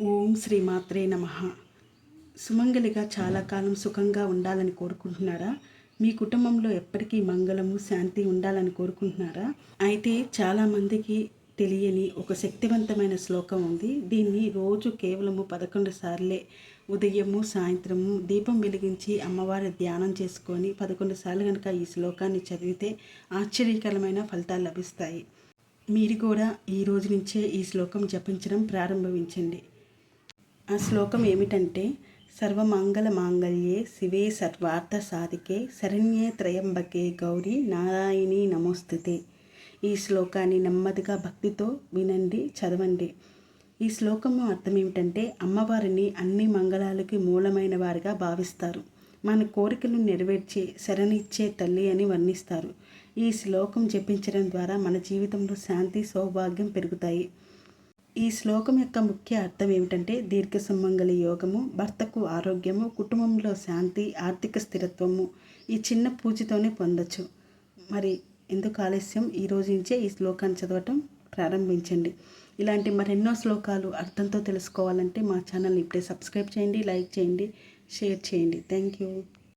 ఓం శ్రీమాత్రే నమః. సుమంగలిగా చాలా కాలం సుఖంగా ఉండాలని కోరుకుంటున్నారా? మీ కుటుంబంలో ఎప్పటికీ మంగళము శాంతి ఉండాలని కోరుకుంటున్నారా? అయితే చాలామందికి తెలియని ఒక శక్తివంతమైన శ్లోకం ఉంది. దీన్ని రోజు కేవలము 11 సార్లే ఉదయము సాయంత్రము దీపం వెలిగించి అమ్మవారి ధ్యానం చేసుకొని 11 సార్లు కనుక ఈ శ్లోకాన్ని చదివితే ఆశ్చర్యకరమైన ఫలితాలు లభిస్తాయి. మీరు కూడా ఈ రోజు నుంచే ఈ శ్లోకం జపించడం ప్రారంభించండి. ఆ శ్లోకం ఏమిటంటే, సర్వమంగళ మాంగళ్యే శివే సర్వార్థ సాధికే శరణ్యే త్రయంబకే గౌరీ నారాయణి నమోస్తుతే. ఈ శ్లోకాన్ని నెమ్మదిగా భక్తితో వినండి, చదవండి. ఈ శ్లోకము అర్థం ఏమిటంటే, అమ్మవారిని అన్ని మంగళాలకి మూలమైన వారిగా భావిస్తారు. మన కోరికలు నెరవేర్చే శరణిచ్చే తల్లి అని వర్ణిస్తారు. ఈ శ్లోకం జపించడం ద్వారా మన జీవితంలో శాంతి సౌభాగ్యం పెరుగుతాయి. ఈ శ్లోకం యొక్క ముఖ్య అర్థం ఏమిటంటే, దీర్ఘ సుమంగళి యోగము, భర్తకు ఆరోగ్యము, కుటుంబంలో శాంతి, ఆర్థిక స్థిరత్వము ఈ చిన్న పూజతోనే పొందొచ్చు. మరి ఎందుకు ఆలస్యం? ఈ రోజు నుంచే ఈ శ్లోకాన్ని చదవటం ప్రారంభించండి. ఇలాంటి మరెన్నో శ్లోకాలు అర్థంతో తెలుసుకోవాలంటే మా ఛానల్ని ఇప్పుడే సబ్స్క్రైబ్ చేయండి, లైక్ చేయండి, షేర్ చేయండి. Thank you.